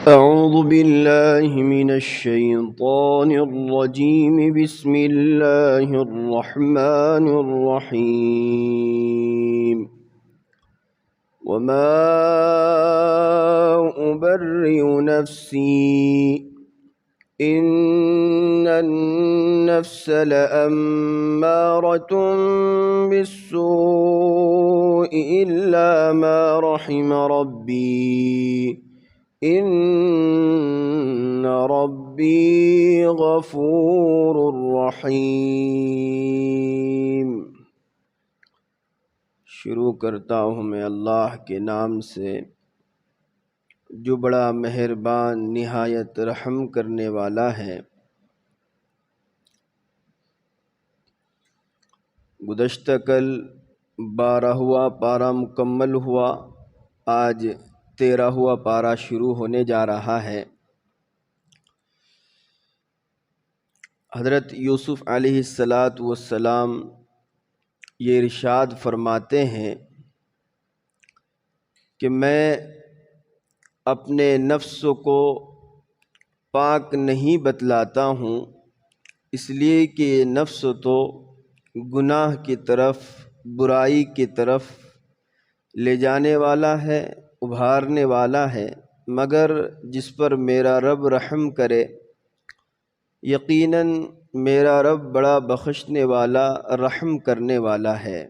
أعوذ بالله من الشيطان الرجيم بسم الله الرحمن الرحيم وما أبرئ نفسي إن النفس لأمارة بالسوء إلا ما رحم ربي ان ربی غفور رحیم۔ شروع کرتا ہوں میں اللہ کے نام سے جو بڑا مہربان نہایت رحم کرنے والا ہے۔ گزشتہ کل 12واں پارہ مکمل ہوا، آج 13واں پارہ شروع ہونے جا رہا ہے۔ حضرت یوسف علیہ السلام یہ ارشاد فرماتے ہیں کہ میں اپنے نفس کو پاک نہیں بتلاتا ہوں، اس لیے کہ یہ نفس تو گناہ کی طرف، برائی کی طرف لے جانے والا ہے، ابھارنے والا ہے، مگر جس پر میرا رب رحم کرے، یقیناً میرا رب بڑا بخشنے والا، رحم کرنے والا ہے۔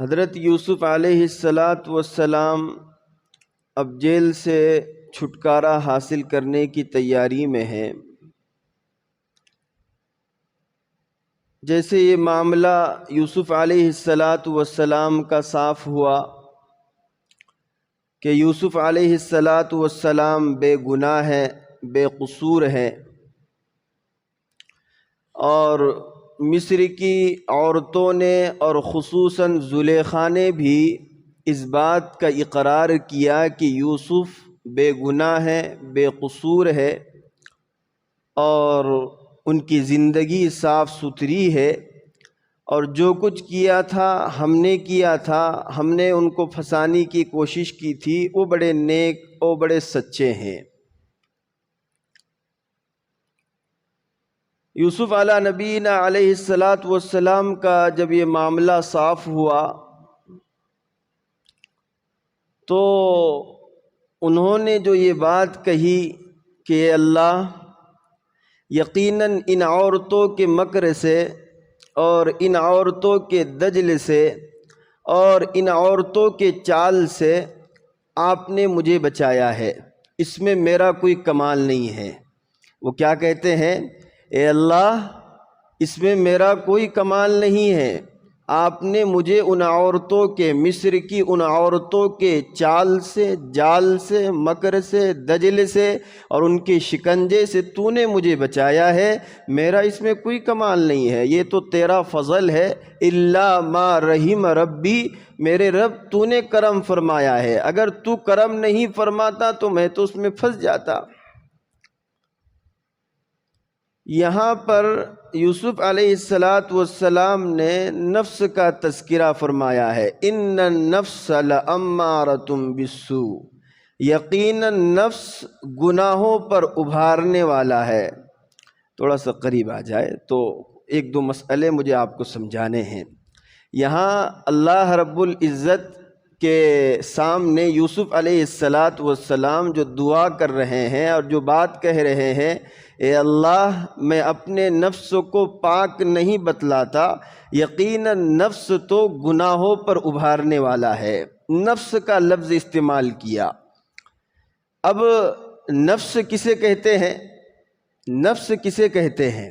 حضرت یوسف علیہ السلام اب جیل سے چھٹکارا حاصل کرنے کی تیاری میں ہیں۔ جیسے یہ معاملہ یوسف علیہ السلام کا صاف ہوا کہ یوسف علیہ السلام بے گناہ ہیں، بے قصور ہیں، اور مصر کی عورتوں نے اور خصوصاً زلیخا نے بھی اس بات کا اقرار کیا کہ یوسف بے گناہ ہے، بے قصور ہے، اور ان کی زندگی صاف ستھری ہے، اور جو کچھ کیا تھا ہم نے کیا تھا، ہم نے ان کو پھنسانے کی کوشش کی تھی، وہ بڑے نیک اور بڑے سچے ہیں۔ یوسف علیہ نبینا علیہ السلام کا جب یہ معاملہ صاف ہوا تو انہوں نے جو یہ بات کہی کہ اے اللہ، یقیناً ان عورتوں کے مکر سے اور ان عورتوں کے دجل سے اور ان عورتوں کے چال سے آپ نے مجھے بچایا ہے، اس میں میرا کوئی کمال نہیں ہے۔ وہ کیا کہتے ہیں؟ اے اللہ، اس میں میرا کوئی کمال نہیں ہے، آپ نے مجھے ان عورتوں کے، مصر کی ان عورتوں کے چال سے، جال سے، مکر سے، دجل سے اور ان کے شکنجے سے تو نے مجھے بچایا ہے، میرا اس میں کوئی کمال نہیں ہے، یہ تو تیرا فضل ہے۔ الا ما رحم ربی، میرے رب تو نے کرم فرمایا ہے، اگر تو کرم نہیں فرماتا تو میں تو اس میں پھنس جاتا۔ یہاں پر یوسف علیہ السلام نے نفس کا تذکرہ فرمایا ہے، ان النفس لامارۃ بالسوء، یقیناً نفس گناہوں پر ابھارنے والا ہے۔ تھوڑا سا قریب آ جائے تو ایک دو مسئلے مجھے آپ کو سمجھانے ہیں۔ یہاں اللہ رب العزت کے سامنے یوسف علیہ السلام جو دعا کر رہے ہیں اور جو بات کہہ رہے ہیں، اے اللہ، میں اپنے نفس کو پاک نہیں بتلاتا، یقیناً نفس تو گناہوں پر ابھارنے والا ہے، نفس کا لفظ استعمال کیا۔ اب نفس کسے کہتے ہیں؟ نفس کسے کہتے ہیں؟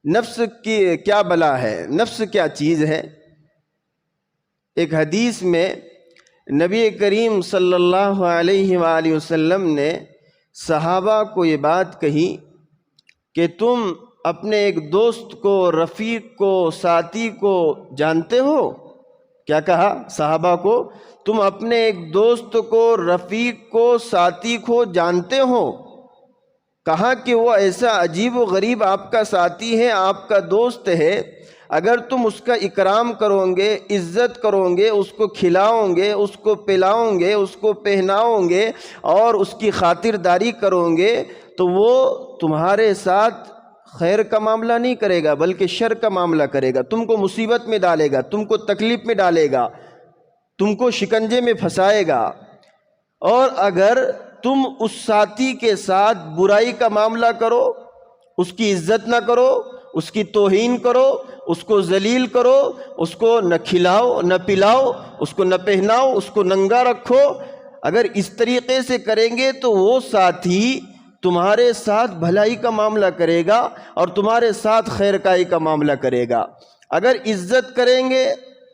نفس کی کیا بلا ہے؟ نفس کیا چیز ہے؟ ایک حدیث میں نبی کریم صلی اللہ علیہ وآلہ وسلم نے صحابہ کو یہ بات کہی کہ تم اپنے ایک دوست کو، رفیق کو، ساتھی کو جانتے ہو؟ کیا کہا صحابہ کو؟ تم اپنے ایک دوست کو، رفیق کو، ساتھی کو جانتے ہو؟ کہا کہ وہ ایسا عجیب و غریب آپ کا ساتھی ہے، آپ کا دوست ہے، اگر تم اس کا اکرام کرو گے، عزت کرو گے، اس کو کھلاؤ گے، اس کو پلاؤ گے، اس کو پہناؤ گے اور اس کی خاطرداری کرو گے تو وہ تمہارے ساتھ خیر کا معاملہ نہیں کرے گا بلکہ شر کا معاملہ کرے گا، تم کو مصیبت میں ڈالے گا، تم کو تکلیف میں ڈالے گا، تم کو شکنجے میں پھنسائے گا۔ اور اگر تم اس ساتھی کے ساتھ برائی کا معاملہ کرو، اس کی عزت نہ کرو، اس کی توہین کرو، اس کو ذلیل کرو، اس کو نہ کھلاؤ نہ پلاؤ، اس کو نہ پہناؤ، اس کو ننگا رکھو، اگر اس طریقے سے کریں گے تو وہ ساتھی تمہارے ساتھ بھلائی کا معاملہ کرے گا اور تمہارے ساتھ خیر خائی کا معاملہ کرے گا۔ اگر عزت کریں گے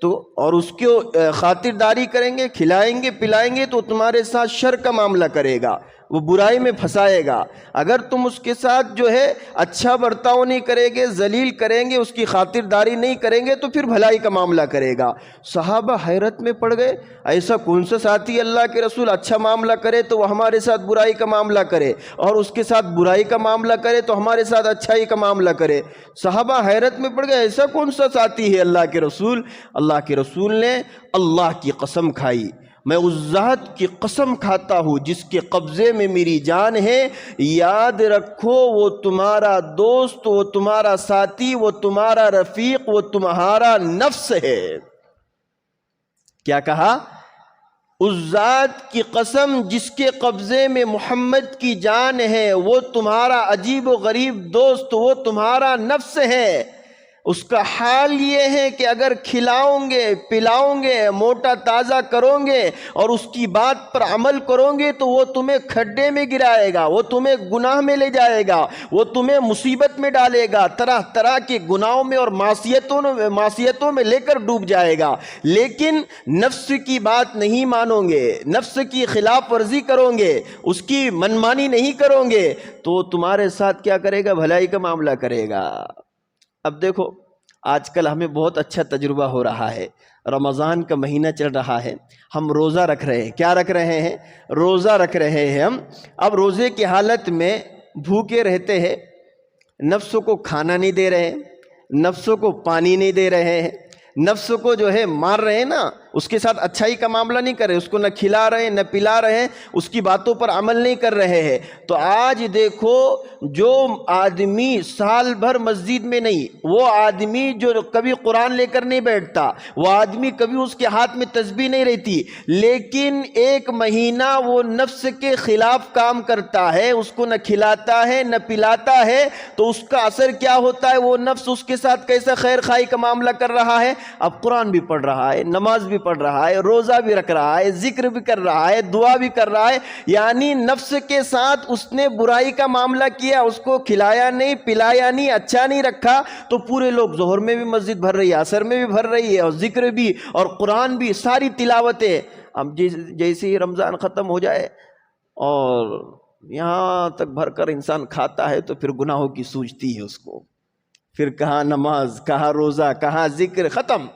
تو اور اس کو خاطرداری کریں گے، کھلائیں گے پلائیں گے تو تمہارے ساتھ شر کا معاملہ کرے گا، وہ برائی میں پھنسائے گا۔ اگر تم اس کے ساتھ جو ہے اچھا برتاؤ نہیں کریں گے، ذلیل کریں گے، اس کی خاطرداری نہیں کریں گے تو پھر بھلائی کا معاملہ کرے گا۔ صحابہ حیرت میں پڑ گئے، ایسا کون سا ساتھی اللہ کے رسول اچھا معاملہ کرے تو وہ ہمارے ساتھ برائی کا معاملہ کرے، اور اس کے ساتھ برائی کا معاملہ کرے تو ہمارے ساتھ اچھائی کا معاملہ کرے؟ صحابہ حیرت میں پڑ گئے، ایسا کون سا ساتھی ہے اللہ کے رسول؟ اللہ کے رسول نے اللہ کی قسم کھائی، میں اس ذات کی قسم کھاتا ہوں جس کے قبضے میں میری جان ہے، یاد رکھو وہ تمہارا دوست، وہ تمہارا ساتھی، وہ تمہارا رفیق، وہ تمہارا نفس ہے۔ کیا کہا؟ اس ذات کی قسم جس کے قبضے میں محمد کی جان ہے، وہ تمہارا عجیب و غریب دوست، وہ تمہارا نفس ہے۔ اس کا حال یہ ہے کہ اگر کھلاؤں گے پلاؤں گے، موٹا تازہ کرو گے اور اس کی بات پر عمل کرو گے تو وہ تمہیں کھڈے میں گرائے گا، وہ تمہیں گناہ میں لے جائے گا، وہ تمہیں مصیبت میں ڈالے گا، طرح طرح کے گناہوں میں اور معصیتوں میں لے کر ڈوب جائے گا۔ لیکن نفس کی بات نہیں مانو گے، نفس کی خلاف ورزی کرو گے، اس کی منمانی نہیں کرو گے تو تمہارے ساتھ کیا کرے گا؟ بھلائی کا معاملہ کرے گا۔ اب دیکھو آج کل ہمیں بہت اچھا تجربہ ہو رہا ہے، رمضان کا مہینہ چل رہا ہے، ہم روزہ رکھ رہے ہیں۔ کیا رکھ رہے ہیں؟ روزہ رکھ رہے ہیں ہم۔ اب روزے کی حالت میں بھوکے رہتے ہیں، نفس کو کھانا نہیں دے رہے ہیں، نفس کو پانی نہیں دے رہے ہیں، نفس کو جو ہے مار رہے ہیں نا، اس کے ساتھ اچھائی کا معاملہ نہیں کر رہے، اس کو نہ کھلا رہے ہیں نہ پلا رہے ہیں، اس کی باتوں پر عمل نہیں کر رہے ہیں۔ تو آج دیکھو جو آدمی سال بھر مسجد میں نہیں، وہ آدمی جو کبھی قرآن لے کر نہیں بیٹھتا، وہ آدمی کبھی اس کے ہاتھ میں تسبیح نہیں رہتی، لیکن ایک مہینہ وہ نفس کے خلاف کام کرتا ہے، اس کو نہ کھلاتا ہے نہ پلاتا ہے، تو اس کا اثر کیا ہوتا ہے؟ وہ نفس اس کے ساتھ کیسا خیر خائی کا معاملہ کر رہا ہے؟ اب قرآن بھی پڑھ رہا ہے، نماز بھی پڑھ رہا ہے، روزہ بھی رکھ رہا ہے، ذکر بھی کر رہا ہے، دعا بھی کر رہا ہے، یعنی نفس کے ساتھ اس نے برائی کا معاملہ کیا، اس کو کھلایا نہیں پلایا نہیں، اچھا نہیں رکھا، تو پورے لوگ ظہر میں بھی مسجد بھر رہی ہے، عصر میں بھی بھر رہی ہے، اور ذکر بھی اور قرآن بھی، ساری تلاوتیں۔ اب جیسے ہی رمضان ختم ہو جائے اور یہاں تک بھر کر انسان کھاتا ہے تو پھر گناہوں کی سوچتی ہے اس کو، پھر کہاں نماز، کہاں روزہ، کہاں ذکر، ختم۔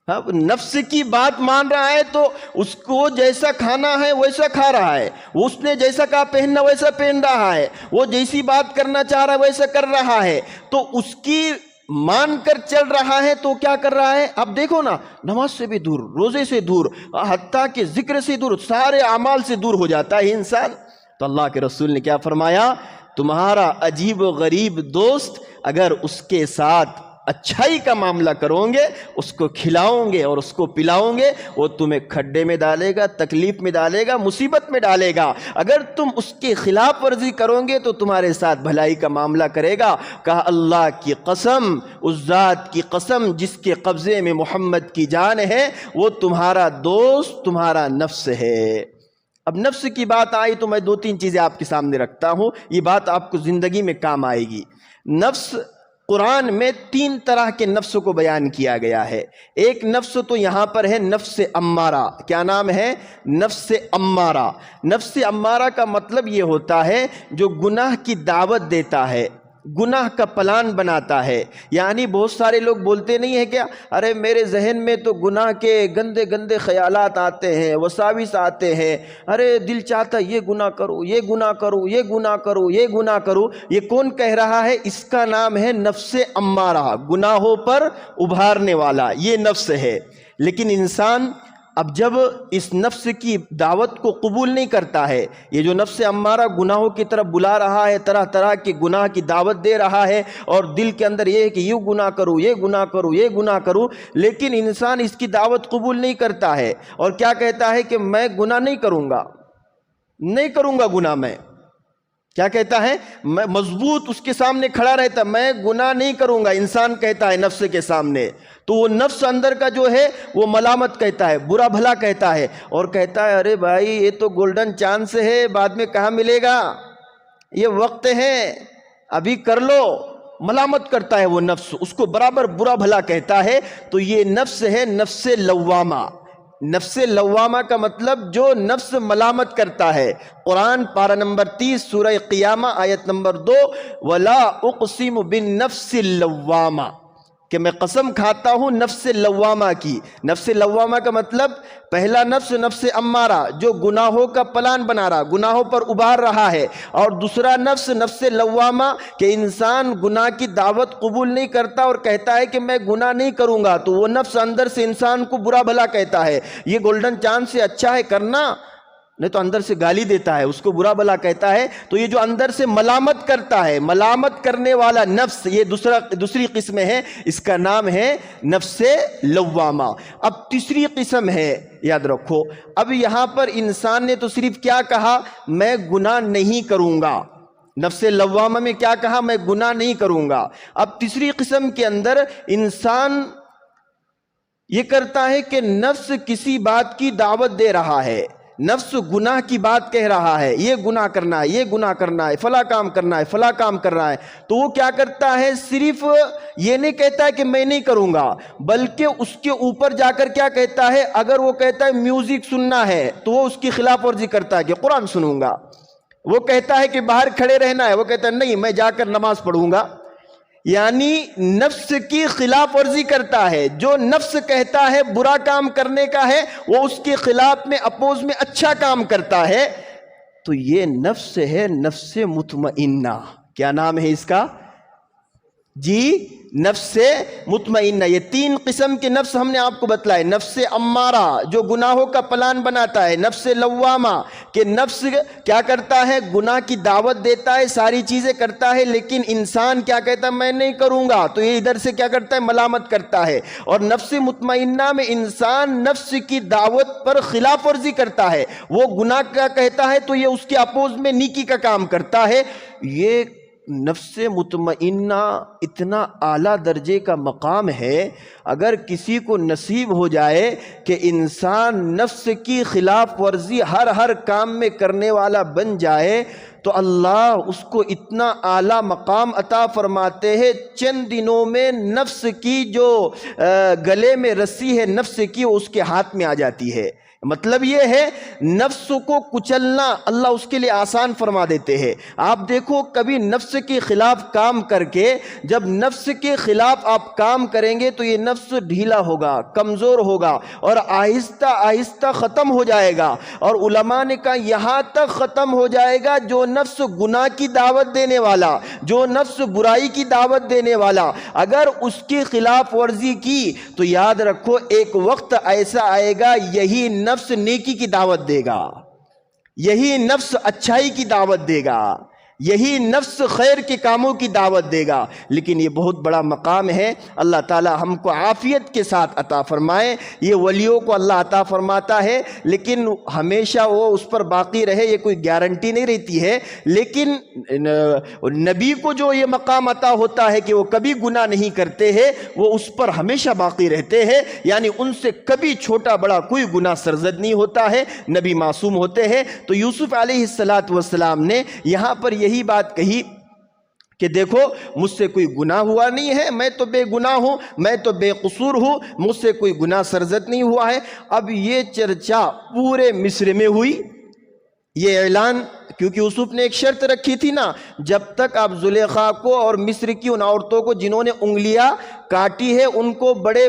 اب نفس کی بات مان رہا ہے تو اس کو جیسا کھانا ہے ویسا کھا رہا ہے، اس نے جیسا کہا پہننا ویسا پہن رہا ہے، وہ جیسی بات کرنا چاہ رہا ہے ویسا کر رہا ہے، تو اس کی مان کر چل رہا ہے تو کیا کر رہا ہے؟ اب دیکھو نا، نماز سے بھی دور، روزے سے دور، حتیٰ کہ ذکر سے دور، سارے اعمال سے دور ہو جاتا ہے انسان۔ تو اللہ کے رسول نے کیا فرمایا؟ تمہارا عجیب و غریب دوست، اگر اس کے ساتھ اچھائی کا معاملہ کرو گے، اس کو کھلاؤ گے اور اس کو پلاؤ گے، وہ تمہیں کھڈے میں ڈالے گا، تکلیف میں ڈالے گا، مصیبت میں ڈالے گا۔ اگر تم اس کی خلاف ورزی کرو گے تو تمہارے ساتھ بھلائی کا معاملہ کرے گا۔ کہا اللہ کی قسم، اس ذات کی قسم جس کے قبضے میں محمد کی جان ہے، وہ تمہارا دوست، تمہارا نفس ہے۔ اب نفس کی بات آئی تو میں دو تین چیزیں آپ کے سامنے رکھتا ہوں، یہ بات آپ کو زندگی میں کام آئے گی۔ نفس، قرآن میں تین طرح کے نفس کو بیان کیا گیا ہے۔ ایک نفس تو یہاں پر ہے نفس امارہ۔ کیا نام ہے؟ نفس امارہ۔ نفس امارہ کا مطلب یہ ہوتا ہے جو گناہ کی دعوت دیتا ہے، گناہ کا پلان بناتا ہے۔ یعنی بہت سارے لوگ بولتے نہیں ہیں کیا، ارے میرے ذہن میں تو گناہ کے گندے گندے خیالات آتے ہیں، وساوس آتے ہیں، ارے دل چاہتا ہے یہ گناہ کرو، یہ گناہ کرو، یہ گناہ کرو، یہ گناہ کرو۔ یہ کون کہہ رہا ہے؟ اس کا نام ہے نفس امارہ، گناہوں پر ابھارنے والا، یہ نفس ہے۔ لیکن انسان اب جب اس نفس کی دعوت کو قبول نہیں کرتا ہے، یہ جو نفس امارہ گناہوں کی طرف بلا رہا ہے، طرح طرح کے گناہ کی دعوت دے رہا ہے، اور دل کے اندر یہ ہے کہ یہ گناہ کرو، یہ گناہ کرو، یہ گناہ کرو، لیکن انسان اس کی دعوت قبول نہیں کرتا ہے اور کیا کہتا ہے کہ میں گناہ نہیں کروں گا، نہیں کروں گا گناہ۔ میں کیا کہتا ہے؟ میں مضبوط اس کے سامنے کھڑا رہتا، میں گناہ نہیں کروں گا، انسان کہتا ہے نفس کے سامنے۔ تو وہ نفس اندر کا جو ہے وہ ملامت کہتا ہے، برا بھلا کہتا ہے، اور کہتا ہے ارے بھائی یہ تو گولڈن چانس ہے، بعد میں کہاں ملے گا، یہ وقت ہے، ابھی کر لو۔ ملامت کرتا ہے وہ نفس، اس کو برابر برا بھلا کہتا ہے۔ تو یہ نفس ہے نفس لوامہ۔ نفس لوامہ کا مطلب جو نفس ملامت کرتا ہے۔ قرآن پارہ نمبر 30 سورہ قیامہ آیت نمبر 2، وَلَا أُقْسِمُ بِالنَّفْسِ اللَّوَّامَةِ، کہ میں قسم کھاتا ہوں نفس لوامہ کی۔ نفس لوامہ کا مطلب پہلا نفس نفس امارہ جو گناہوں کا پلان بنا رہا، گناہوں پر ابھار رہا ہے، اور دوسرا نفس نفس لوامہ کہ انسان گناہ کی دعوت قبول نہیں کرتا اور کہتا ہے کہ میں گناہ نہیں کروں گا۔ تو وہ نفس اندر سے انسان کو برا بھلا کہتا ہے، یہ گولڈن چانس سے اچھا ہے کرنا، نہیں تو اندر سے گالی دیتا ہے، اس کو برا بھلا کہتا ہے۔ تو یہ جو اندر سے ملامت کرتا ہے، ملامت کرنے والا نفس، یہ دوسری قسم ہے، اس کا نام ہے نفس لوامہ۔ اب تیسری قسم ہے، یاد رکھو، اب یہاں پر انسان نے تو صرف کیا کہا؟ میں گناہ نہیں کروں گا۔ نفس لوامہ میں کیا کہا؟ میں گناہ نہیں کروں گا۔ اب تیسری قسم کے اندر انسان یہ کرتا ہے کہ نفس کسی بات کی دعوت دے رہا ہے، نفس گناہ کی بات کہہ رہا ہے، یہ گناہ کرنا ہے، یہ گناہ کرنا ہے، فلاں کام کرنا ہے، فلاں کام کر رہا ہے۔ تو وہ کیا کرتا ہے؟ صرف یہ نہیں کہتا ہے کہ میں نہیں کروں گا، بلکہ اس کے اوپر جا کر کیا کہتا ہے؟ اگر وہ کہتا ہے میوزک سننا ہے تو وہ اس کی خلاف ورزی کرتا ہے کہ قرآن سنوں گا۔ وہ کہتا ہے کہ باہر کھڑے رہنا ہے، وہ کہتا ہے نہیں میں جا کر نماز پڑھوں گا۔ یعنی نفس کی خلاف ورزی کرتا ہے۔ جو نفس کہتا ہے برا کام کرنے کا ہے، وہ اس کے خلاف میں اپوز میں اچھا کام کرتا ہے۔ تو یہ نفس ہے نفس مطمئنہ۔ کیا نام ہے اس کا؟ جی نفس مطمئنہ۔ یہ تین قسم کے نفس ہم نے آپ کو بتلائے۔ نفس امارہ جو گناہوں کا پلان بناتا ہے، نفس لوامہ کہ نفس کیا کرتا ہے؟ گناہ کی دعوت دیتا ہے، ساری چیزیں کرتا ہے، لیکن انسان کیا کہتا ہے؟ میں نہیں کروں گا۔ تو یہ ادھر سے کیا کرتا ہے؟ ملامت کرتا ہے۔ اور نفس مطمئنہ میں انسان نفس کی دعوت پر خلاف ورزی کرتا ہے، وہ گناہ کا کہتا ہے تو یہ اس کے اپوز میں نیکی کا کام کرتا ہے۔ یہ نفس مطمئنہ اتنا اعلیٰ درجے کا مقام ہے، اگر کسی کو نصیب ہو جائے کہ انسان نفس کی خلاف ورزی ہر کام میں کرنے والا بن جائے تو اللہ اس کو اتنا اعلیٰ مقام عطا فرماتے ہیں، چند دنوں میں نفس کی جو گلے میں رسی ہے نفس کی، وہ اس کے ہاتھ میں آ جاتی ہے۔ مطلب یہ ہے نفس کو کچلنا اللہ اس کے لیے آسان فرما دیتے ہیں۔ آپ دیکھو کبھی نفس کے خلاف کام کر کے، جب نفس کے خلاف آپ کام کریں گے تو یہ نفس ڈھیلا ہوگا، کمزور ہوگا، اور آہستہ آہستہ ختم ہو جائے گا۔ اور علماء نے کہا یہاں تک ختم ہو جائے گا جو نفس گناہ کی دعوت دینے والا، جو نفس برائی کی دعوت دینے والا، اگر اس کی خلاف ورزی کی تو یاد رکھو ایک وقت ایسا آئے گا یہی نفس نیکی کی دعوت دے گا، یہی نفس اچھائی کی دعوت دے گا، یہی نفس خیر کے کاموں کی دعوت دے گا۔ لیکن یہ بہت بڑا مقام ہے، اللہ تعالی ہم کو عافیت کے ساتھ عطا فرمائے۔ یہ ولیوں کو اللہ عطا فرماتا ہے، لیکن ہمیشہ وہ اس پر باقی رہے یہ کوئی گارنٹی نہیں رہتی ہے۔ لیکن نبی کو جو یہ مقام عطا ہوتا ہے کہ وہ کبھی گناہ نہیں کرتے ہیں، وہ اس پر ہمیشہ باقی رہتے ہیں، یعنی ان سے کبھی چھوٹا بڑا کوئی گناہ سرزد نہیں ہوتا ہے، نبی معصوم ہوتے ہیں۔ تو یوسف علیہ السلام نے یہاں پر یہی بات کہی کہ دیکھو مجھ سے کوئی گناہ ہوا نہیں ہے، میں تو بے گناہ ہوں، میں تو بے قصور ہوں، مجھ سے کوئی گناہ سرزد نہیں ہوا ہے۔ اب یہ چرچا پورے مصر میں ہوئی، یہ اعلان کیونکہ یوسف نے ایک شرط رکھی تھی نا، جب تک آپ زلیخا کو اور مصر کی ان عورتوں کو جنہوں نے انگلیاں کاٹی ہے ان کو بڑے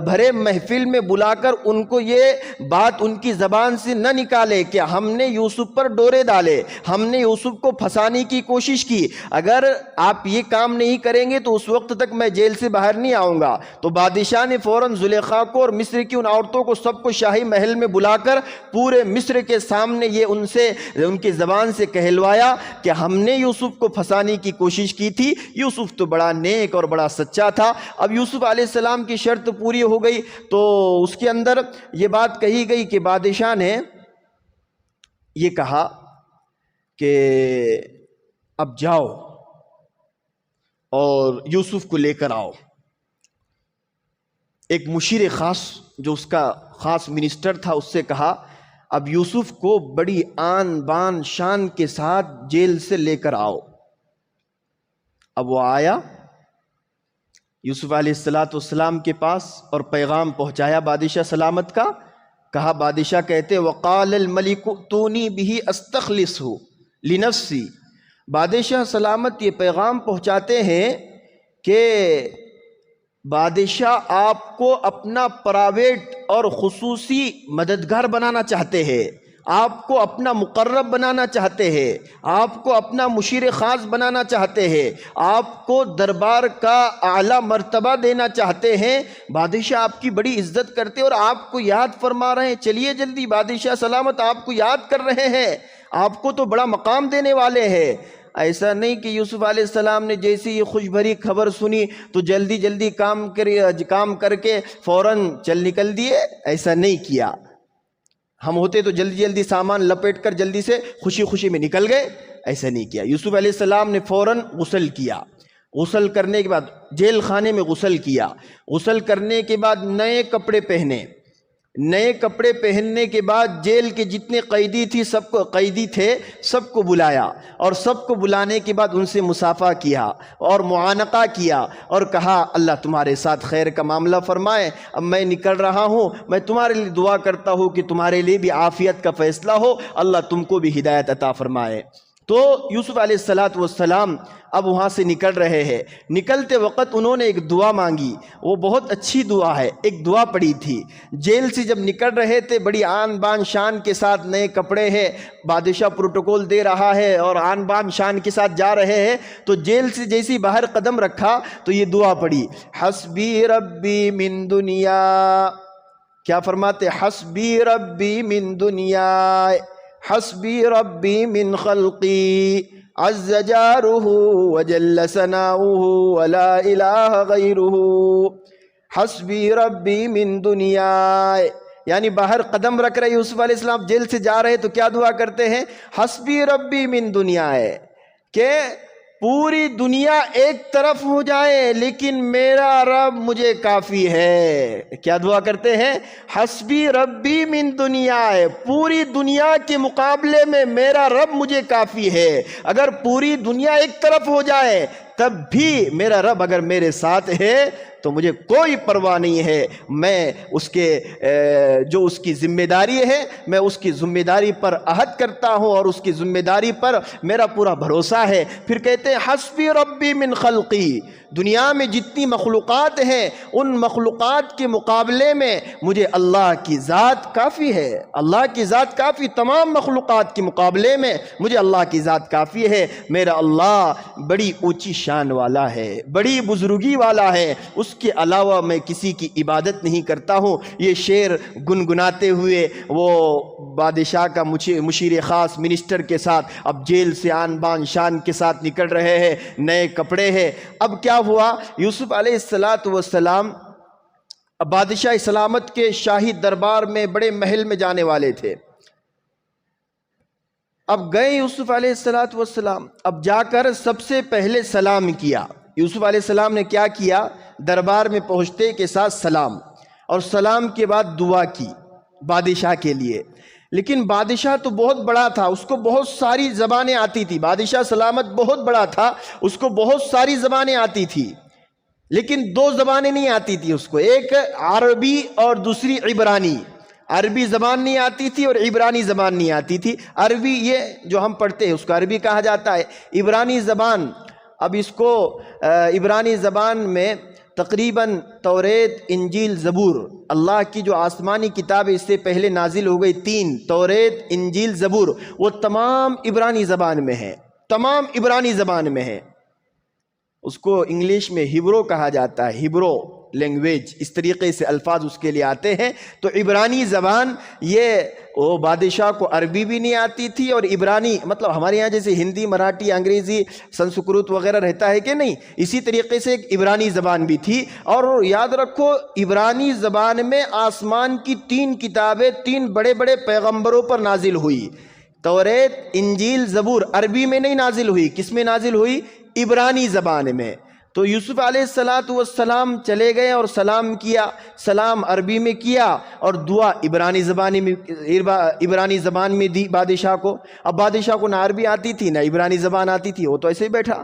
بھرے محفل میں بلا کر ان کو یہ بات ان کی زبان سے نہ نکالے کہ ہم نے یوسف پر ڈورے ڈالے، ہم نے یوسف کو پھنسانے کی کوشش کی، اگر آپ یہ کام نہیں کریں گے تو اس وقت تک میں جیل سے باہر نہیں آؤں گا۔ تو بادشاہ نے فوراً زلیخا کو اور مصر کی ان عورتوں کو سب کو شاہی محل میں بلا کر پورے مصر کے سامنے یہ ان کی زبان سے کہلوایا کہ ہم نے یوسف کو پھنسانے کی کوشش کی تھی، یوسف تو بڑا نیک اور بڑا سچا تھا۔ اب یوسف علیہ السلام کی شرط پوری ہو گئی تو اس کے اندر یہ بات کہی گئی کہ بادشاہ نے یہ کہا کہ اب جاؤ اور یوسف کو لے کر آؤ۔ ایک مشیر خاص جو اس کا خاص منسٹر تھا اس سے کہا اب یوسف کو بڑی آن بان شان کے ساتھ جیل سے لے کر آؤ۔ اب وہ آیا یوسف علیہ السلام کے پاس اور پیغام پہنچایا بادشاہ سلامت کا۔ کہا بادشاہ کہتے وقال الملک اتونی بہ استخلصہ لنفسی، بادشاہ سلامت یہ پیغام پہنچاتے ہیں کہ بادشاہ آپ کو اپنا پرائیویٹ اور خصوصی مددگار بنانا چاہتے ہیں، آپ کو اپنا مقرب بنانا چاہتے ہیں، آپ کو اپنا مشیر خاص بنانا چاہتے ہیں، آپ کو دربار کا اعلیٰ مرتبہ دینا چاہتے ہیں۔ بادشاہ آپ کی بڑی عزت کرتے اور آپ کو یاد فرما رہے ہیں، چلیے جلدی، بادشاہ سلامت آپ کو یاد کر رہے ہیں، آپ کو تو بڑا مقام دینے والے ہیں۔ ایسا نہیں کہ یوسف علیہ السلام نے جیسی یہ خوش بھری خبر سنی تو جلدی جلدی کام کر کے فوراً چل نکل دیے، ایسا نہیں کیا۔ ہم ہوتے تو جلدی جلدی سامان لپیٹ کر جلدی سے خوشی خوشی میں نکل گئے، ایسا نہیں کیا۔ یوسف علیہ السلام نے فوراً غسل کیا، غسل کرنے کے بعد جیل خانے میں غسل کیا، غسل کرنے کے بعد نئے کپڑے پہنے، نئے کپڑے پہننے کے بعد جیل کے جتنے قیدی تھے سب کو بلایا، اور سب کو بلانے کے بعد ان سے مصافحہ کیا اور معانقہ کیا اور کہا اللہ تمہارے ساتھ خیر کا معاملہ فرمائے، اب میں نکل رہا ہوں، میں تمہارے لیے دعا کرتا ہوں کہ تمہارے لیے بھی عافیت کا فیصلہ ہو، اللہ تم کو بھی ہدایت عطا فرمائے۔ تو یوسف علیہ السلام اب وہاں سے نکل رہے ہیں، نکلتے وقت انہوں نے ایک دعا مانگی، وہ بہت اچھی دعا ہے، ایک دعا پڑھی تھی۔ جیل سے جب نکل رہے تھے بڑی آن بان شان کے ساتھ، نئے کپڑے ہیں، بادشاہ پروٹوکول دے رہا ہے اور آن بان شان کے ساتھ جا رہے ہیں، تو جیل سے جیسی باہر قدم رکھا تو یہ دعا پڑھی، حسبی ربی من دنیا، کیا فرماتے؟ حسبی ربی من دنیا، حسبی ربی من خلقی، عز جارہ وجل ثناؤہ ولا الہ غیرہ، حسبی ربی من دنیا، یعنی باہر قدم رکھ رہے یوسف علیہ السلام، جیل سے جا رہے تو کیا دعا کرتے ہیں؟ حسبی ربی من دنیا، کہ پوری دنیا ایک طرف ہو جائے لیکن میرا رب مجھے کافی ہے۔ کیا دعا کرتے ہیں؟ حسبی ربی من دنیا، پوری دنیا کے مقابلے میں میرا رب مجھے کافی ہے۔ اگر پوری دنیا ایک طرف ہو جائے تب بھی میرا رب اگر میرے ساتھ ہے تو مجھے کوئی پرواہ نہیں ہے، میں اس کے جو اس کی ذمہ داری ہے میں اس کی ذمہ داری پر عہد کرتا ہوں اور اس کی ذمہ داری پر میرا پورا بھروسہ ہے۔ پھر کہتے ہیں حسبی ربی من خلقی، دنیا میں جتنی مخلوقات ہیں ان مخلوقات کے مقابلے میں مجھے اللہ کی ذات کافی ہے، اللہ کی ذات کافی، تمام مخلوقات کے مقابلے میں مجھے اللہ کی ذات کافی ہے۔ میرا اللہ بڑی اونچی شان والا ہے، بڑی بزرگی والا ہے، اس کے علاوہ میں کسی کی عبادت نہیں کرتا ہوں۔ یہ شعر گنگناتے ہوئے وہ بادشاہ کا مشیر خاص منسٹر کے ساتھ اب جیل سے آن بان شان کے ساتھ نکل رہے ہیں، نئے کپڑے ہیں۔ اب کیا ہوا؟ یوسف علیہ السلام بادشاہ سلامت کے شاہی دربار میں بڑے محل میں جانے والے تھے۔ اب گئے یوسف علیہ السلام، اب جا کر سب سے پہلے سلام کیا۔ یوسف علیہ السلام نے کیا کیا؟ دربار میں پہنچتے کے ساتھ سلام، اور سلام کے بعد دعا کی بادشاہ کے لیے۔ لیکن بادشاہ تو بہت بڑا تھا، اس کو بہت ساری زبانیں آتی تھی، بادشاہ سلامت بہت بڑا تھا، اس کو بہت ساری زبانیں آتی تھی، لیکن دو زبانیں نہیں آتی تھی اس کو، ایک عربی اور دوسری عبرانی۔ عربی زبان نہیں آتی تھی اور عبرانی زبان نہیں آتی تھی. عربی یہ جو ہم پڑھتے ہیں اس کو عربی کہا جاتا ہے. عبرانی زبان، اب اس کو عبرانی زبان میں تقریباً توریت، انجیل، زبور، اللہ کی جو آسمانی کتاب اس سے پہلے نازل ہو گئی 3، توریت، انجیل، زبور، وہ تمام عبرانی زبان میں ہے، تمام عبرانی زبان میں ہے. اس کو انگلش میں ہیبرو کہا جاتا ہے، ہیبرو لینگویج، اس طریقے سے الفاظ اس کے لیے آتے ہیں. تو عبرانی زبان یہ وہ بادشاہ کو عربی بھی نہیں آتی تھی، اور عبرانی مطلب ہمارے یہاں جیسے ہندی، مراٹھی، انگریزی، سنسکرت وغیرہ رہتا ہے کہ نہیں، اسی طریقے سے ایک عبرانی زبان بھی تھی. اور یاد رکھو عبرانی زبان میں آسمان کی 3 کتابیں 3 بڑے بڑے پیغمبروں پر نازل ہوئی. توریت، انجیل، زبور عربی میں نہیں نازل ہوئی، کس میں نازل ہوئی؟ عبرانی زبان میں. تو یوسف علیہ السلام چلے گئے اور سلام کیا، سلام عربی میں کیا اور دعا عبرانی زبان میں دی بادشاہ کو. اب بادشاہ کو نہ عربی آتی تھی نہ عبرانی زبان آتی تھی، وہ تو ایسے ہی بیٹھا.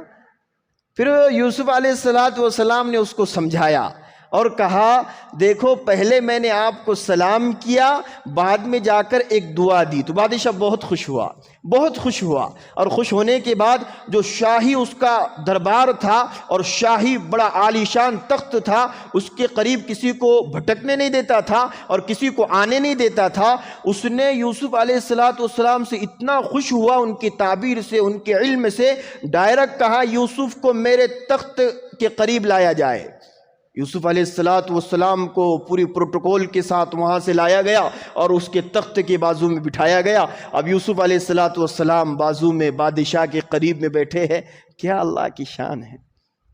پھر یوسف علیہ السلام نے اس کو سمجھایا اور کہا دیکھو پہلے میں نے آپ کو سلام کیا، بعد میں جا کر ایک دعا دی. تو بادشاہ بہت خوش ہوا، بہت خوش ہوا. اور خوش ہونے کے بعد جو شاہی اس کا دربار تھا اور شاہی بڑا عالیشان تخت تھا، اس کے قریب کسی کو بھٹکنے نہیں دیتا تھا اور کسی کو آنے نہیں دیتا تھا. اس نے یوسف علیہ السلام سے اتنا خوش ہوا، ان کی تعبیر سے، ان کے علم سے، ڈائریکٹ کہا یوسف کو میرے تخت کے قریب لایا جائے. یوسف علیہ السلام کو پوری پروٹوکول کے ساتھ وہاں سے لایا گیا اور اس کے تخت کے بازو میں بٹھایا گیا. اب یوسف علیہ السلام بازو میں بادشاہ کے قریب میں بیٹھے ہیں. کیا اللہ کی شان ہے.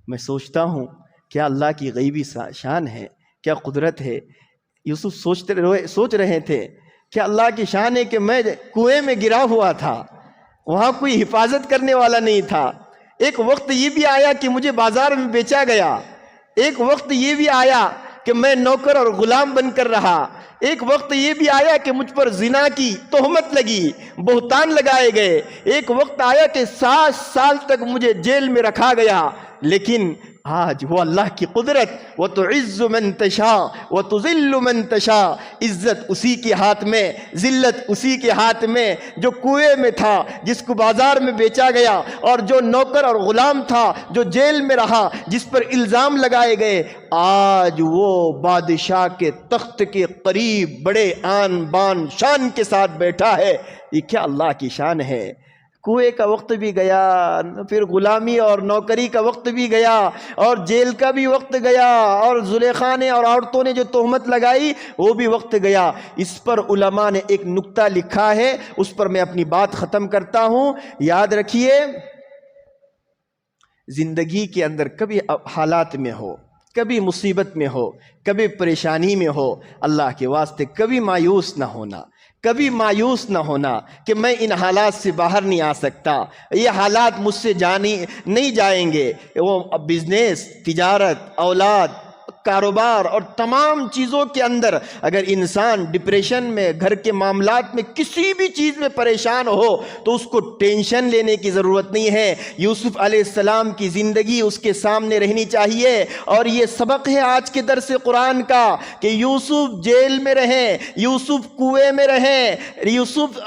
میں سوچتا ہوں کیا اللہ کی غیبی شان ہے، کیا قدرت ہے. یوسف سوچ رہے تھے کیا اللہ کی شان ہے کہ میں کنویں میں گرا ہوا تھا، وہاں کوئی حفاظت کرنے والا نہیں تھا. ایک وقت یہ بھی آیا کہ مجھے بازار میں بیچا گیا. ایک وقت یہ بھی آیا کہ میں نوکر اور غلام بن کر رہا. ایک وقت یہ بھی آیا کہ مجھ پر زنا کی تہمت لگی، بہتان لگائے گئے. ایک وقت آیا کہ 7 سال تک مجھے جیل میں رکھا گیا. لیکن آج وہ اللہ کی قدرت، وَتُعِزُّ مَن تَشَاءُ وَتُذِلُّ مَن تَشَاءُ، عزت اسی کے ہاتھ میں، ذلت اسی کے ہاتھ میں. جو کنویں میں تھا، جس کو بازار میں بیچا گیا، اور جو نوکر اور غلام تھا جو جیل میں رہا، جس پر الزام لگائے گئے، آج وہ بادشاہ کے تخت کے قریب بڑے آن بان شان کے ساتھ بیٹھا ہے. یہ کیا اللہ کی شان ہے. کنویں کا وقت بھی گیا، پھر غلامی اور نوکری کا وقت بھی گیا، اور جیل کا بھی وقت گیا، اور زلیخا نے اور عورتوں نے جو تہمت لگائی وہ بھی وقت گیا. اس پر علماء نے ایک نکتہ لکھا ہے، اس پر میں اپنی بات ختم کرتا ہوں. یاد رکھیے زندگی کے اندر کبھی حالات میں ہو، کبھی مصیبت میں ہو، کبھی پریشانی میں ہو، اللہ کے واسطے کبھی مایوس نہ ہونا، کبھی مایوس نہ ہونا کہ میں ان حالات سے باہر نہیں آ سکتا، یہ حالات مجھ سے نہیں جائیں گے. وہ بزنس، تجارت، اولاد، کاروبار اور تمام چیزوں کے اندر اگر انسان ڈپریشن میں، گھر کے معاملات میں، کسی بھی چیز میں پریشان ہو تو اس کو ٹینشن لینے کی ضرورت نہیں ہے. یوسف علیہ السلام کی زندگی اس کے سامنے رہنی چاہیے. اور یہ سبق ہے آج کے درس قرآن کا کہ یوسف جیل میں رہیں، یوسف کنویں میں رہیں، یوسف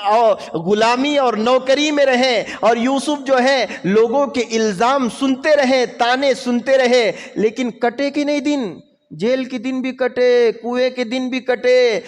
غلامی اور نوکری میں رہیں، اور یوسف جو ہے لوگوں کے الزام سنتے رہیں، تانے سنتے رہے، لیکن کٹے کہ نہیں دن. جیل کے دن بھی کٹے، کنویں کے دن بھی کٹے،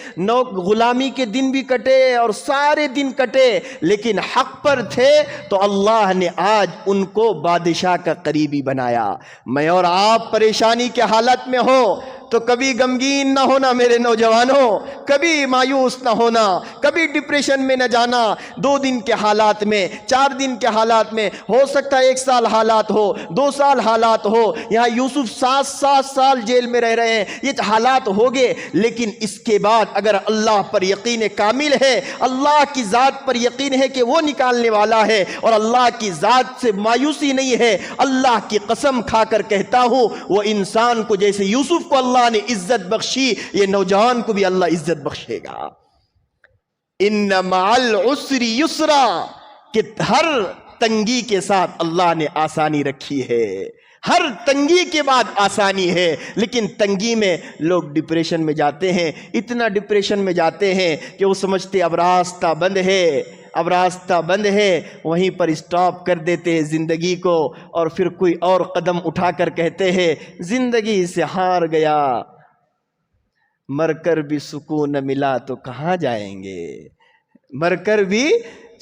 غلامی کے دن بھی کٹے، اور سارے دن کٹے، لیکن حق پر تھے تو اللہ نے آج ان کو بادشاہ کا قریبی بنایا. میں اور آپ پریشانی کے حالت میں ہو تو کبھی غمگین نہ ہونا میرے نوجوانوں، کبھی مایوس نہ ہونا، کبھی ڈپریشن میں نہ جانا. 2 دن کے حالات میں، 4 دن کے حالات میں، ہو سکتا ہے 1 سال حالات ہو، 2 سال حالات ہو. یہاں یوسف 7 سال جیل میں رہ رہے ہیں، یہ حالات ہوگے، لیکن اس کے بعد اگر اللہ پر یقین کامل ہے، اللہ کی ذات پر یقین ہے کہ وہ نکالنے والا ہے، اور اللہ کی ذات سے مایوسی نہیں ہے، اللہ کی قسم کھا کر کہتا ہوں وہ انسان کو جیسے یوسف کو اللہ نے عزت بخشی، یہ نوجوان کو بھی اللہ عزت بخشے گا. ان مع العسر یسرا، کہ ہر تنگی کے ساتھ اللہ نے آسانی رکھی ہے، ہر تنگی کے بعد آسانی ہے، لیکن تنگی میں لوگ ڈپریشن میں جاتے ہیں، اتنا ڈپریشن میں جاتے ہیں کہ وہ سمجھتے اب راستہ بند ہے، اب راستہ بند ہے، وہیں پر اسٹاپ کر دیتے ہیں زندگی کو، اور پھر کوئی اور قدم اٹھا کر کہتے ہیں زندگی سے ہار گیا، مر کر بھی سکون نہ ملا تو کہاں جائیں گے، مر کر بھی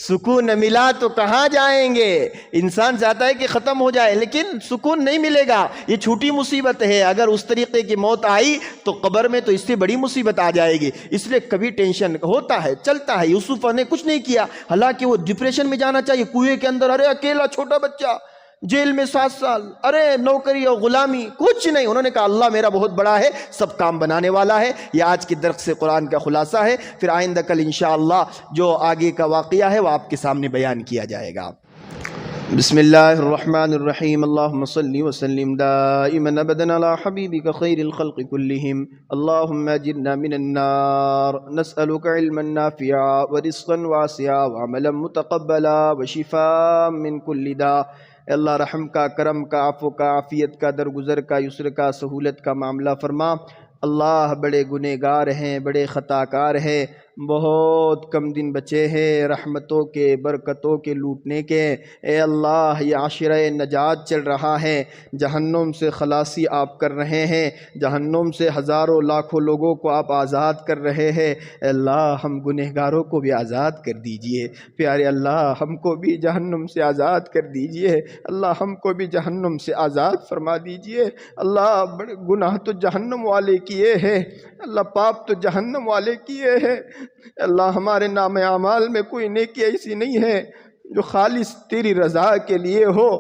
سکون نہ ملا تو کہاں جائیں گے۔ انسان چاہتا ہے کہ ختم ہو جائے، لیکن سکون نہیں ملے گا، یہ چھوٹی مصیبت ہے، اگر اس طریقے کی موت آئی تو قبر میں تو اس سے بڑی مصیبت آ جائے گی، اس لیے کبھی ٹینشن ہوتا ہے، چلتا ہے۔ یوسف نے کچھ نہیں کیا، حالانکہ وہ ڈپریشن میں جانا چاہیے، کنویں کے اندر، ارے اکیلا چھوٹا بچہ، جیل میں 7 سال، ارے نوکری اور غلامی، کچھ نہیں۔ انہوں نے کہا اللہ میرا بہت بڑا ہے، سب کام بنانے والا ہے۔ یہ آج کی درس سے قرآن کا خلاصہ ہے، پھر آئندہ کل انشاءاللہ جو آگے کا واقعہ ہے وہ آپ کے سامنے بیان کیا جائے گا۔ بسم اللہ الرحمن الرحیم، اللہم صلی وسلم دائما ابدا علی حبیبک خیر الخلق کلہم، اللہم اجرنا من النار، نسألک علما نافعا ورزقا واسعا وعملا متقبلا وشفاء من کل داء۔ اے اللہ رحم کا، کرم کا، عفو کا، عافیت کا، درگزر کا، یسر کا، سہولت کا معاملہ فرما۔ اللہ بڑے گنہگار ہیں، بڑے خطا کار ہیں، بہت کم دن بچے ہیں رحمتوں کے، برکتوں کے لوٹنے کے۔ اے اللہ یہ عشرہ نجات چل رہا ہے، جہنم سے خلاصی آپ کر رہے ہیں، جہنم سے ہزاروں لاکھوں لوگوں کو آپ آزاد کر رہے ہیں۔ اے اللہ ہم گنہگاروں کو بھی آزاد کر دیجئے، پیارے اللہ ہم کو بھی جہنم سے آزاد کر دیجئے، اللہ ہم کو بھی جہنم سے آزاد فرما دیجئے۔ اللہ بڑے گناہ تو جہنم والے کیے ہیں، اللہ پاپ تو جہنم والے کیے ہیں۔ اللہ ہمارے نام اعمال میں کوئی نیکی ایسی نہیں ہے جو خالص تیری رضا کے لیے ہو،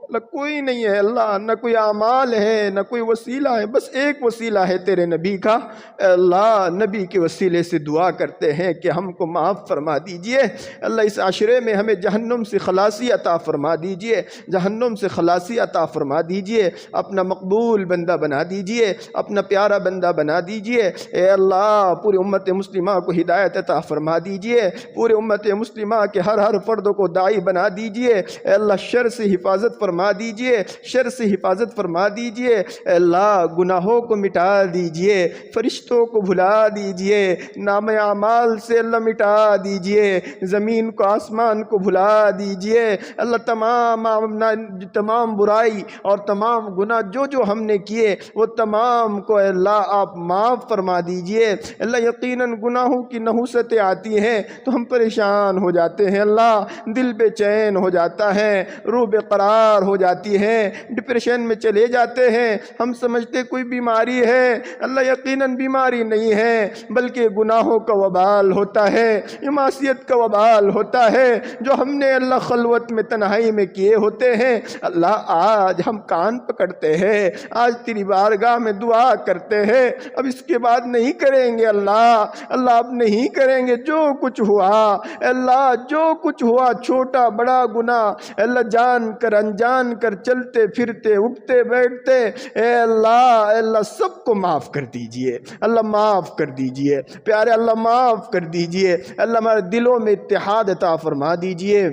اللہ کوئی نہیں ہے اللہ، نہ کوئی اعمال ہے نہ کوئی وسیلہ ہے، بس ایک وسیلہ ہے تیرے نبی کا۔ اے اللہ نبی کے وسیلے سے دعا کرتے ہیں کہ ہم کو معاف فرما دیجئے، اللہ اس عشرے میں ہمیں جہنم سے خلاصی عطا فرما دیجئے، جہنم سے خلاصی عطا فرما دیجئے، اپنا مقبول بندہ بنا دیجئے، اپنا پیارا بندہ بنا دیجئے۔ اے اللہ پوری امت مسلمہ کو ہدایت عطا فرما دیجئے، پوری امت مسلمہ کے ہر فرد کو داعی بنا دیجئے۔ اے اللہ شر سے حفاظت فرما دیجئے، شر سے حفاظت فرما دیجئے۔ اے اللہ گناہوں کو مٹا دیجئے، فرشتوں کو بھلا دیجئے، نام اعمال سے اللہ مٹا دیجئے، زمین کو آسمان کو بھلا دیجئے۔ اللہ تمام برائی اور تمام گناہ جو ہم نے کیے وہ تمام کو اے اللہ آپ معاف فرما دیجئے۔ اللہ یقیناً گناہوں کی نحوستیں آتی ہیں تو ہم پریشان ہو جاتے ہیں، اللہ دل بے چین ہو جاتا ہے، روح بے قرار ہو جاتی ہے، ڈپریشن میں چلے جاتے ہیں، ہم سمجھتے کوئی بیماری ہے، اللہ یقیناً بیماری نہیں ہے بلکہ گناہوں کا وبال ہوتا ہے، یہ معصیت کا وبال ہوتا ہے جو ہم نے اللہ خلوت میں تنہائی میں کیے ہوتے ہیں۔ اللہ آج ہم کان پکڑتے ہیں، آج تیری بارگاہ میں دعا کرتے ہیں، اب اس کے بعد نہیں کریں گے اللہ اب نہیں کریں گے، جو کچھ ہوا اللہ جو کچھ ہوا چھوٹا بڑا گناہ اللہ جان کر انجان کر چلتے پھرتے اٹھتے بیٹھتے اے اللہ سب کو معاف کر دیجئے، اللہ معاف کر دیجئے، پیارے اللہ معاف کر دیجئے، اللہ ہمارے دلوں میں اتحاد عطا فرما دیجئے۔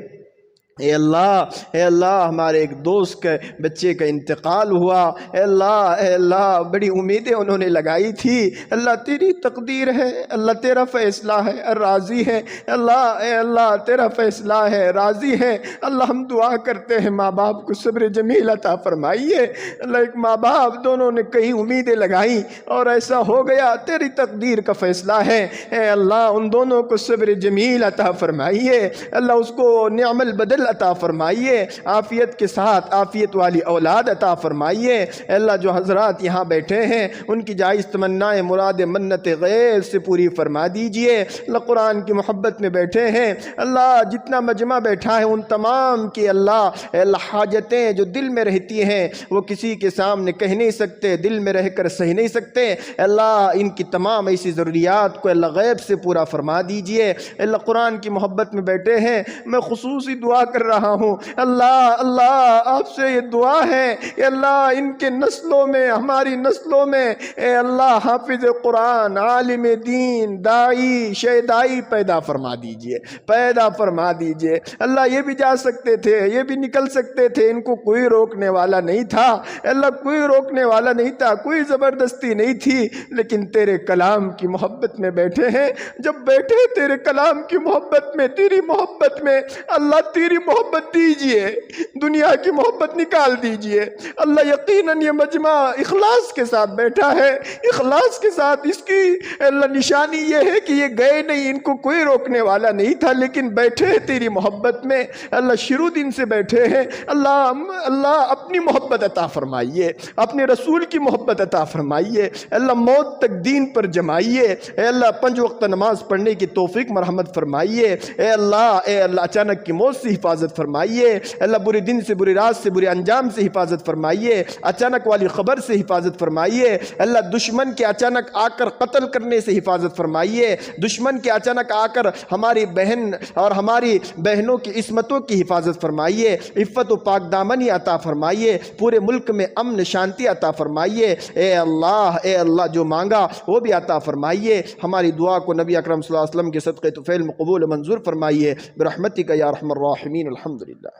اے اللہ ہمارے ایک دوست کے بچے کا انتقال ہوا، اے اللہ بڑی امیدیں انہوں نے لگائی تھی، اللہ تیری تقدیر ہے، اللہ تیرا فیصلہ ہے، راضی ہے اللہ تیرا فیصلہ ہے، راضی ہے۔ اللہ ہم دعا کرتے ہیں ماں باپ کو صبر جمیل عطا فرمائیے، اللہ ایک ماں باپ دونوں نے کئی امیدیں لگائیں اور ایسا ہو گیا، تیری تقدیر کا فیصلہ ہے، اے اللہ ان دونوں کو صبر جمیل عطا فرمائیے، اللہ اس کو نعم البدل عطا فرمائیے، عافیت کے ساتھ عافیت والی اولاد عطا فرمائیے۔ اے اللہ جو حضرات یہاں بیٹھے ہیں ان کی جائز تمنائیں مراد منت غیر سے پوری فرما دیجئے۔ اللہ قرآن کی محبت میں بیٹھے ہیں، اللہ جتنا مجمع بیٹھا ہے ان تمام کی اے اللہ حاجتیں جو دل میں رہتی ہیں وہ کسی کے سامنے کہہ نہیں سکتے، دل میں رہ کر سہ نہیں سکتے، اے اللہ ان کی تمام ایسی ضروریات کو اللہ غیب سے پورا فرما دیجئے۔ اے اللہ قرآن کی محبت میں بیٹھے ہیں، میں خصوصی دعا کر رہا ہوں۔ اللہ اللہ آپ سے یہ دعا ہے کہ اللہ ان کے نسلوں میں، ہماری نسلوں میں اے اللہ حافظ قرآن، عالم دین، داعی، شہدائی پیدا فرما دیجئے، پیدا فرما دیجئے۔ اللہ یہ بھی جا سکتے تھے، یہ بھی نکل سکتے تھے، ان کو کوئی روکنے والا نہیں تھا، اللہ کوئی روکنے والا نہیں تھا، کوئی زبردستی نہیں تھی، لیکن تیرے کلام کی محبت میں بیٹھے ہیں۔ جب بیٹھے تیرے کلام کی محبت میں، تیری محبت میں، اللہ تیری محبت دیجئے، دنیا کی محبت نکال دیجئے۔ اللہ یقیناً یہ مجمع اخلاص کے ساتھ بیٹھا ہے، اخلاص کے ساتھ، اس کی اللہ نشانی یہ ہے کہ یہ گئے نہیں، ان کو کوئی روکنے والا نہیں تھا، لیکن بیٹھے ہیں تیری محبت میں۔ اللہ شروع دن سے بیٹھے ہیں، اللہ اپنی محبت عطا فرمائیے، اپنے رسول کی محبت عطا فرمائیے، اللہ موت تک دین پر جمائیے، اے اللہ 5 وقت نماز پڑھنے کی توفیق مرحمت فرمائیے، اے اللہ اچانک کی موت سے حفاظت فرمائیے، اللہ برے دن سے، بری رات سے، برے انجام سے حفاظت فرمائیے، اچانک والی خبر سے حفاظت فرمائیے، اللہ دشمن کے اچانک آ کر قتل کرنے سے حفاظت فرمائیے، دشمن کے اچانک آ کر ہماری بہن اور ہماری بہنوں کی عصمتوں کی حفاظت فرمائیے، عفت و پاک دامنی عطا فرمائیے، پورے ملک میں امن شانتی عطا فرمائیے، اے اللہ جو مانگا وہ بھی عطا فرمائیے۔ ہماری دعا کو نبی اکرم صلی اللہ علیہ وسلم کے صدقے طفیل میں قبول منظور فرمائیے، برحمتک یا ارحم الراحمین، الحمدللہ۔